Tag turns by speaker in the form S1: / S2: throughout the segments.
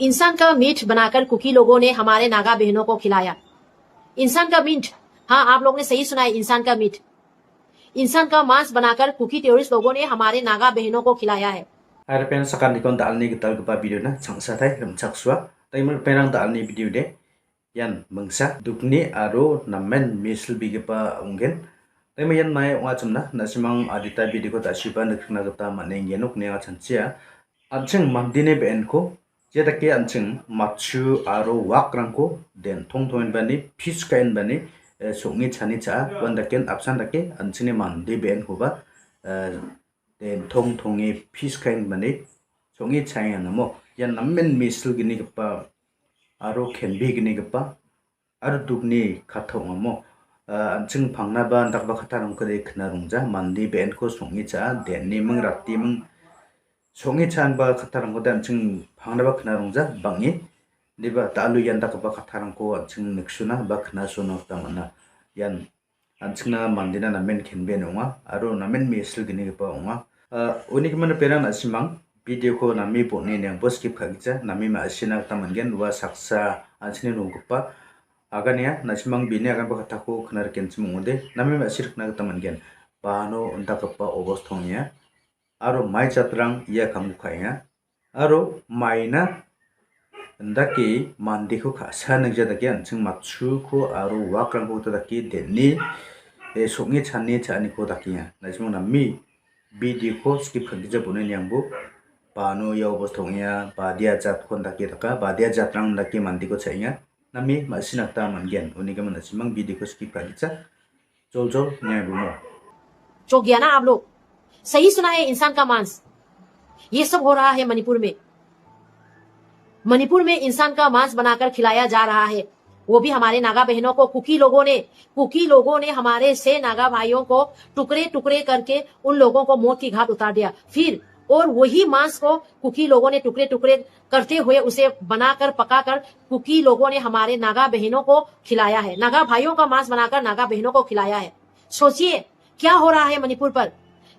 S1: इंसान का मीट बनाकर कुकी लोगों ने हमारे नागा बहनों को खिलाया। इंसान का मीट, हाँ आप लोगों ने सही सुना है, इंसान का मीट, इंसान का मांस बनाकर कुकी टेररिस्ट लोगों ने हमारे नागा बहनों को खिलाया है।
S2: Ada pen sakar nikon da alni gital gpa video na changsa thai rumchak swa taimur penang da alni video de yan mangsa dukni aro namen misl bigipa ungen taimur yan mai onga chumna nasimang adita video ko tashiba nikna gata maneng yenuk ne chanchia anching mandine ben ko jetake anching machu aro wakrangko den thongthoin bani fish kain bani songi chani cha wandaken apsan dake anchine mandi ben ko ba den thongi fish kain bani songi chaya namo yan namen misul gini gapa aro khenbi gini gapa aro dukni khathong amo anching phangna ba dakba khatarong kare khna rungja mandi ben ko songi cha den ni mung ratti mung songi chan ba khatarong ko dan chung phangna ba khna rungja bangi diba talu yan dakba khatarong ko anching niksuna ba khna sono tamana yan anchingna mandina namen khenbe nonga aro namen misul gini gapa onga unik mana perang asimang video ko nami po ni yang bos skip khagija nami ma asina tamangen wa saksa ansini nungkupa agania nasimang bini akan bakata ko knar kenchim ngode nami ma asir khna tamangen pano unta kapa obos thongya aro mai chatrang ya kamukaya aro maina ndaki mandi ko khasa nagja daki anching machu ko aro wakrang ko daki denni songi channi chani ko dakiya nasimang nami video ko skip khagija bunen yang bu pano ya obos thongya badia jat kon daki taka badia jatrang daki mandi ko chaiya nami masina ta mangen unika mana simang video को skip khagija चल चल न्याय बुमो
S1: जो गया ना आप लोग, सही सुना है, इंसान का मांस, ये सब हो रहा है मणिपुर में। मणिपुर में इंसान का मांस बनाकर खिलाया जा रहा है, वो भी हमारे नागा बहनों को। कुकी लोगों ने हमारे से नागा भाइयों को टुकड़े टुकड़े करके उन लोगों को मौत की घाट उतार दिया। फिर और वही मांस को कुकी लोगों ने टुकड़े टुकड़े करते हुए उसे बनाकर पकाकर कुकी लोगों ने हमारे नागा बहनों को खिलाया है। नागा भाइयों का मांस बनाकर नागा बहनों को खिलाया है। सोचिए क्या हो रहा है मणिपुर पर,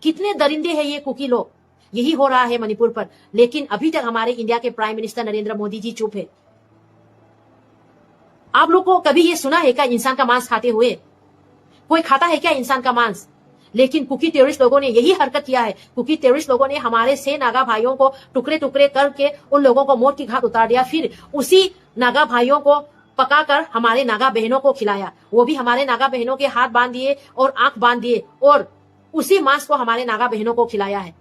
S1: कितने दरिंदे हैं ये कुकी लोग। यही हो रहा है मणिपुर पर, लेकिन अभी तक हमारे इंडिया के प्राइम मिनिस्टर नरेंद्र मोदी जी चुप है। आप लोग को कभी ये सुना है क्या इंसान का मांस खाते हुए? कोई खाता है क्या इंसान का मांस? लेकिन कुकी टेररिस्ट लोगों ने यही हरकत किया है। कुकी टेररिस्ट लोगों ने हमारे से नागा भाइयों को टुकड़े टुकड़े करके उन लोगों को मौत की घाट उतार दिया। फिर उसी नागा भाइयों को पकाकर हमारे नागा बहनों को खिलाया। वो भी हमारे नागा बहनों के हाथ बांध दिए और आंख बांध दिए और उसी मांस को हमारे नागा बहनों को खिलाया है।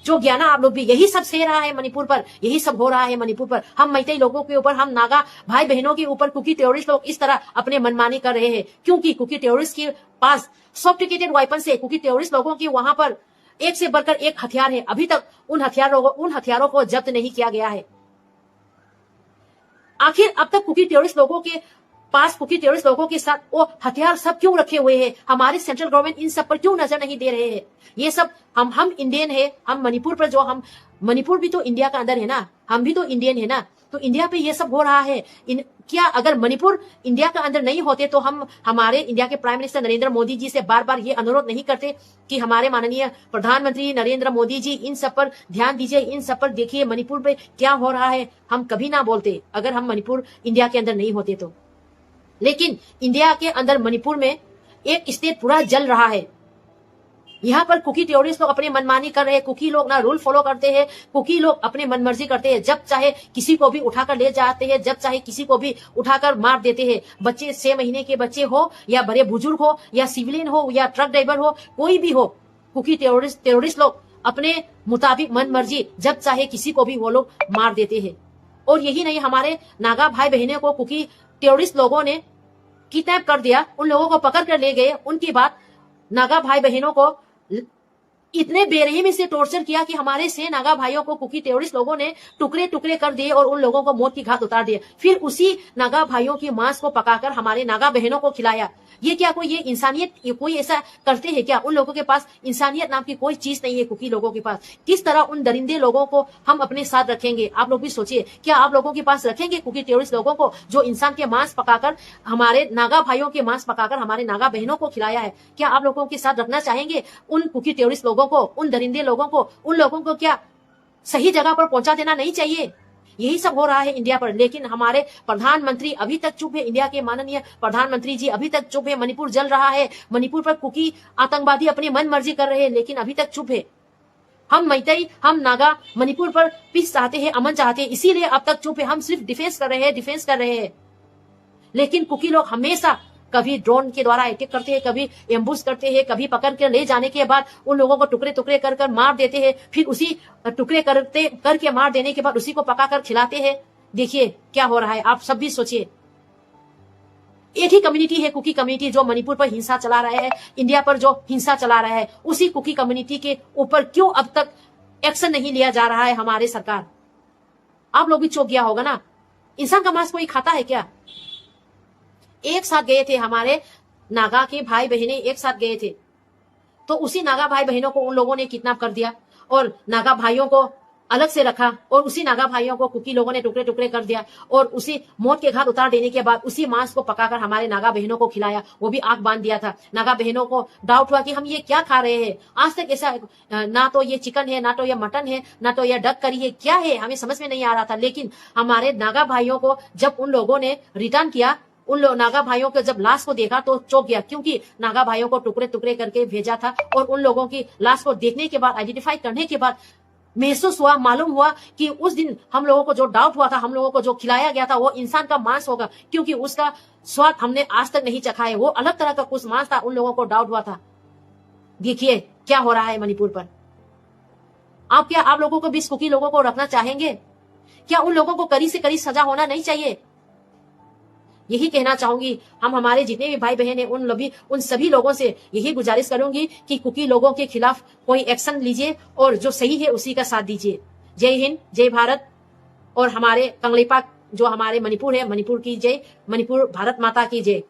S1: जो ज्ञाना आप लोग भी, यही सब सह रहा है मणिपुर पर, यही सब हो रहा है मणिपुर पर। हम मैतेई लोगों के ऊपर, हम नागा भाई बहनों के ऊपर कुकी टेररिस्ट लोग इस तरह अपने मनमानी कर रहे हैं, क्योंकि कुकी टेररिस्ट के पास सोफिस्टिकेटेड वेपन है। कुकी टेररिस्ट लोगों की वहां पर एक से बढ़कर एक हथियार है। अभी तक उन हथियारों को जब्त नहीं किया गया है। आखिर अब तक कुकी टेररिस्ट लोगों के पास, कुकी टेररिस्ट लोगों के साथ वो हथियार सब क्यों रखे हुए हैं? हमारे सेंट्रल गवर्नमेंट इन सब पर क्यों नजर नहीं दे रहे हैं? ये सब हम इंडियन है, हम मणिपुर पर हम मणिपुर भी तो इंडिया का अंदर है ना, हम भी तो इंडियन है ना, तो इंडिया पे ये सब हो रहा है। क्या अगर मणिपुर इंडिया का अंदर नहीं होते तो हम हमारे इंडिया के प्राइम मिनिस्टर नरेंद्र मोदी जी से बार बार ये अनुरोध नहीं करते कि हमारे माननीय प्रधानमंत्री नरेंद्र मोदी जी इन सब पर ध्यान दीजिए, इन सब पर देखिए मणिपुर पे क्या हो रहा है। हम कभी ना बोलते अगर हम मणिपुर इंडिया के अंदर नहीं होते तो। लेकिन इंडिया के अंदर मणिपुर में एक स्टेट पूरा जल रहा है। यहाँ पर कुकी टेररिस्ट लोग अपने मनमानी कर रहे हैं। कुकी लोग ना रूल फॉलो करते हैं, कुकी लोग अपने मनमर्जी करते हैं। जब चाहे किसी को भी उठाकर ले जाते हैं, जब चाहे किसी को भी उठाकर मार देते हैं। बच्चे 6 महीने के बच्चे हो या बड़े बुजुर्ग हो या सिविलियन हो या ट्रक ड्राइवर हो, कोई भी हो, कुकी टेररिस्ट लोग अपने मुताबिक मन मर्जी जब चाहे किसी को भी वो लोग मार देते हैं। और यही नहीं, हमारे नागा भाई बहनों को कुकी टेररिस्ट लोगों ने किडनैप कर दिया, उन लोगों को पकड़ कर ले गए। उनके बाद नागा भाई बहनों को इतने बेरहमी से टॉर्चर किया कि हमारे से नागा भाइयों को कुकी टेररिस्ट लोगों ने टुकड़े टुकड़े कर दिए और उन लोगों को मौत की घाट उतार दिए। फिर उसी नागा भाइयों की मांस को पकाकर हमारे नागा बहनों को खिलाया। ये क्या कोई ये इंसानियत, ये कोई ऐसा करते हैं क्या? उन लोगों के पास इंसानियत नाम की कोई चीज नहीं है कुकी लोगों के पास। किस तरह उन दरिंदे लोगों को हम अपने साथ रखेंगे? आप लोग भी सोचिए, क्या आप लोगों के पास रखेंगे कुकी टेररिस्ट लोगों को जो इंसान के मांस पकाकर, हमारे नागा भाइयों के मांस पकाकर हमारे नागा बहनों को खिलाया है? क्या आप लोगों के साथ रखना चाहेंगे उन कुकी टेररिस्ट लोगों को, उन दरिंदे लोगों को? उन लोगों को क्या सही जगह पर पहुंचा देना नहीं चाहिए? यही सब हो रहा है इंडिया पर, लेकिन हमारे प्रधानमंत्री अभी तक चुप है। इंडिया के माननीय प्रधानमंत्री जी अभी तक चुप है। मणिपुर जल रहा है, मणिपुर पर कुकी आतंकवादी अपनी मन मर्जी कर रहे हैं, लेकिन अभी तक चुप है। हम मैतेई, हम नागा मणिपुर पर पीस चाहते हैं, अमन चाहते हैं, इसीलिए अब तक चुप है। हम सिर्फ डिफेंस कर रहे हैं। लेकिन कुकी लोग हमेशा कभी ड्रोन के द्वारा अटैक करते हैं, कभी एम्बुश करते हैं, कभी पकड़ कर ले जाने के बाद उन लोगों को टुकड़े टुकड़े कर मार देते हैं, फिर उसी टुकड़े करके मार देने के बाद उसी को पकाकर खिलाते हैं। देखिए क्या हो रहा है, आप सब भी सोचिए। एक ही कम्युनिटी है, कुकी कम्युनिटी, जो मणिपुर पर हिंसा चला रहा है, इंडिया पर जो हिंसा चला रहा है, उसी कुकी कम्युनिटी के ऊपर क्यों अब तक एक्शन नहीं लिया जा रहा है हमारे सरकार? आप लोग भी चौंक गया होगा ना। इंसान का मांस कोई खाता है क्या? एक साथ गए थे हमारे नागा के भाई बहने, एक साथ गए थे, तो उसी नागा भाई बहनों को उन लोगों ने किडनैप कर दिया और नागा भाइयों को अलग से रखा, और उसी नागा भाइयों को कुकी लोगों ने टुकड़े टुकड़े कर दिया, और उसी मौत के घाट उतार देने के बाद उसी मांस को पकाकर हमारे नागा बहनों को खिलाया, वो भी आंख बांध दिया था। नागा बहनों को डाउट हुआ कि हम ये क्या खा रहे हैं। आज तक ऐसा ना तो ये चिकन है, ना तो ये मटन है, ना तो ये डक करी है, क्या है हमें समझ में नहीं आ रहा था। लेकिन हमारे नागा भाइयों को जब उन लोगों ने रिटर्न किया, उन नागा भाइयों के जब लाश को देखा तो चौंक गया, क्योंकि नागा भाइयों को टुकड़े टुकड़े करके भेजा था, और उन लोगों की लाश को देखने के बाद, आइडेंटिफाई करने के बाद महसूस हुआ, मालूम हुआ कि उस दिन हम लोगों को जो डाउट हुआ था, हम लोगों को जो खिलाया गया था, वो इंसान का मांस होगा, क्योंकि उसका स्वाद हमने आज तक नहीं चखा है। वो अलग तरह का कुछ मांस था, उन लोगों को डाउट हुआ था। देखिए क्या हो रहा है मणिपुर पर। आप लोगों को भी कुकी लोगों को रखना चाहेंगे क्या? उन लोगों को कड़ी से कड़ी सजा होना नहीं चाहिए? यही कहना चाहूंगी। हम हमारे जितने भी भाई बहन हैं, उन सभी लोगों से यही गुजारिश करूंगी कि कुकी लोगों के खिलाफ कोई एक्शन लीजिए और जो सही है उसी का साथ दीजिए। जय हिंद, जय भारत। और हमारे कंगलेपा जो हमारे मणिपुर है, मणिपुर की जय, मणिपुर भारत माता की जय।